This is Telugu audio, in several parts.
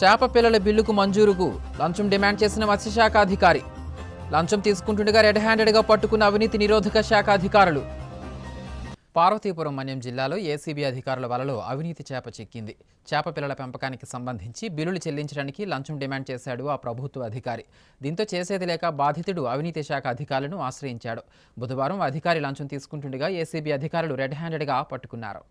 చేప పిల్లల బిల్లుకు మంజూరుకు లంచం డిమాండ్ చేసిన మత్స్యశాఖ అధికారి. లంచం తీసుకుంటుండగా రెడ్ హ్యాండెడ్గా పట్టుకున్న అవినీతి నిరోధక శాఖ అధికారులు. పార్వతీపురం మన్యం జిల్లాలో ఏసీబీ అధికారుల వలలో అవినీతి చేప చిక్కింది. చేప పిల్లల పెంపకానికి సంబంధించి బిల్లులు చెల్లించడానికి లంచం డిమాండ్ చేశాడు ఆ ప్రభుత్వ అధికారి. దీంతో చేసేది లేక బాధితుడు అవినీతి శాఖ అధికారులను ఆశ్రయించాడు. బుధవారం అధికారి లంచం తీసుకుంటుండగా ఏసీబీ అధికారులు రెడ్ హ్యాండెడ్గా పట్టుకున్నారు.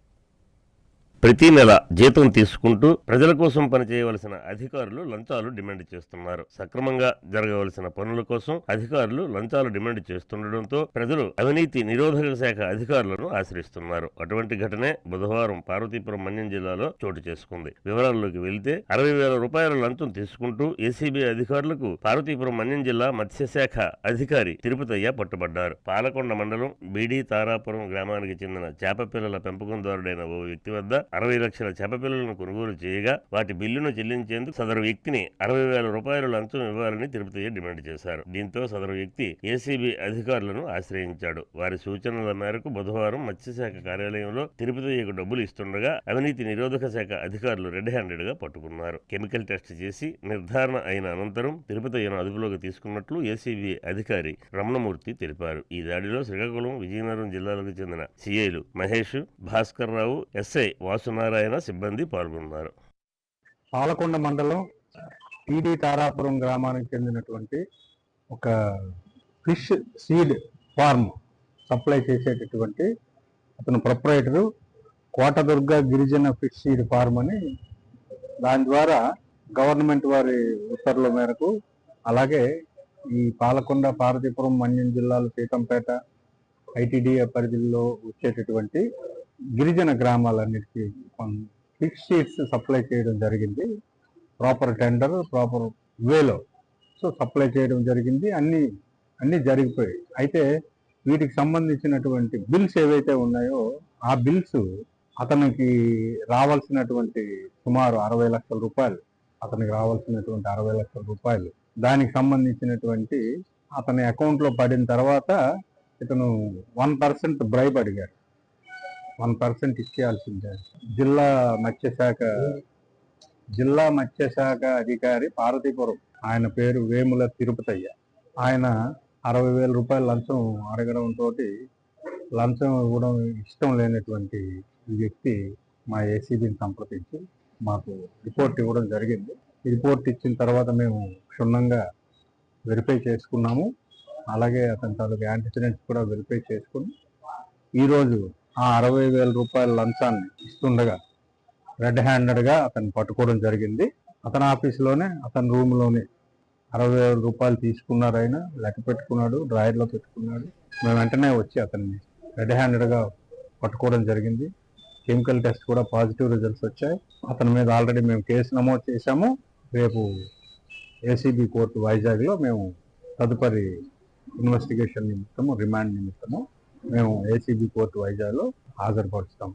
ప్రతి నెల జీతం తీసుకుంటూ ప్రజల కోసం పనిచేయవలసిన అధికారులు లంచాలు డిమాండ్ చేస్తున్నారు. సక్రమంగా జరగవలసిన పనుల కోసం అధికారులు లంచాలు డిమాండ్ చేస్తుండటంతో ప్రజలు అవినీతి నిరోధక శాఖ అధికారులను ఆశ్రయిస్తున్నారు. అటువంటి ఘటనే బుధవారం పార్వతీపురం మన్యం జిల్లాలో చోటు చేసుకుంది. వివరాల్లోకి వెళ్తే 60,000 రూపాయల లంచం తీసుకుంటూ ఏసీబీ అధికారులకు పార్వతీపురం మన్యం జిల్లా మత్స్యశాఖ అధికారి తిరుపతయ్య పట్టుబడ్డారు. పాలకొండ మండలం బీడీ తారాపురం గ్రామానికి చెందిన చేప పిల్లల పెంపకందారుడైన ఓ వ్యక్తి వద్ద 60 లక్షల చేప పిల్లలను కొనుగోలు చేయగా వాటి బిల్లును చెల్లించేందుకు సదరు వ్యక్తిని 60,000 రూపాయల లంచం ఇవ్వాలని తిరుపతి డిమాండ్ చేశారు. దీంతో సదరు వ్యక్తి ఏసీబీ అధికారులను ఆశ్రయించాడు. వారి సూచనల మేరకు బుధవారం మత్స్యశాఖ కార్యాలయంలో తిరుపతికి డబ్బులు ఇస్తుండగా అవినీతి నిరోధక శాఖ అధికారులు రెడ్ హ్యాండెడ్ గా పట్టుకున్నారు. కెమికల్ టెస్ట్ చేసి నిర్ధారణ అయిన అనంతరం తిరుపతిని అదుపులోకి తీసుకున్నట్లు ఏసీబీ అధికారి రమణమూర్తి తెలిపారు. ఈ దాడిలో శ్రీకాకుళం, విజయనగరం జిల్లాలకు చెందిన సిఐలు మహేష్, భాస్కర్ రావు, ఎస్ఐ వాసునారాయణ సిబ్బంది పాల్గొన్నారు. పాలకొండ మండలం పీడీ తారాపురం గ్రామానికి చెందినటువంటి ఒక ఫిష్ సీడ్ ఫార్మ్ సప్లై చేసేటటువంటి అతను ప్రొప్రైటరు కోటదుర్గ గిరిజన ఫిష్ సీడ్ ఫార్మ్ అని, దాని ద్వారా గవర్నమెంట్ వారి ఉత్తర్వుల మేరకు, అలాగే ఈ పాలకొండ, పార్వతీపురం, మన్యం జిల్లాలు, సీతంపేట, ఐటీడీఏ పరిధిలో వచ్చేటటువంటి గిరిజన గ్రామాలన్నిటికీ ఫిష్ సీడ్స్ సప్లై చేయడం జరిగింది. ప్రాపర్ టెండర్, ప్రాపర్ వేలో సప్లై చేయడం జరిగింది. అన్నీ జరిగిపోయాయి. అయితే వీటికి సంబంధించినటువంటి బిల్స్ ఏవైతే ఉన్నాయో ఆ బిల్స్ అతనికి రావాల్సినటువంటి సుమారు 60 లక్షల రూపాయలు, అతనికి రావాల్సినటువంటి 60 లక్షల రూపాయలు దానికి సంబంధించినటువంటి అతని అకౌంట్లో పడిన తర్వాత ఇతను 1% బ్రైబ్ అడిగాడు. 1% ఇచ్చేయాల్సిందే. జిల్లా మత్స్యశాఖ అధికారి పార్వతీపురం, ఆయన పేరు వేముల తిరుపతయ్య. ఆయన 60,000 రూపాయల లంచం అడగడంతో లంచం ఇవ్వడం ఇష్టం లేనటువంటి ఈ వ్యక్తి మా ఏసీబీని సంప్రదించి మాకు రిపోర్ట్ ఇవ్వడం జరిగింది. రిపోర్ట్ ఇచ్చిన తర్వాత మేము క్షుణ్ణంగా వెరిఫై చేసుకున్నాము. అలాగే అతని తాలూకు యాంటిసిడెంట్స్ కూడా వెరిఫై చేసుకుని ఈరోజు ఆ 60,000 రూపాయల లంచాన్ని ఇస్తుండగా రెడ్ హ్యాండెడ్గా అతన్ని పట్టుకోవడం జరిగింది. అతని ఆఫీసులోనే, అతని రూమ్లోనే 60,000 రూపాయలు తీసుకున్నారు. ఆయన లెక్క పెట్టుకున్నాడు, డ్రాయర్లో పెట్టుకున్నాడు. మేము వెంటనే వచ్చి అతన్ని రెడ్ హ్యాండెడ్గా పట్టుకోవడం జరిగింది. కెమికల్ టెస్ట్ కూడా పాజిటివ్ రిజల్ట్స్ వచ్చాయి. అతని మీద ఆల్రెడీ మేము కేసు నమోదు చేశాము. రేపు ఏసీబీ కోర్టు వైజాగ్లో మేము తదుపరి ఇన్వెస్టిగేషన్ నిమిత్తము, రిమాండ్ నిమిత్తము మేము ఏసీబీ కోర్టు వైజాగ్లో హాజరుపరుస్తాం.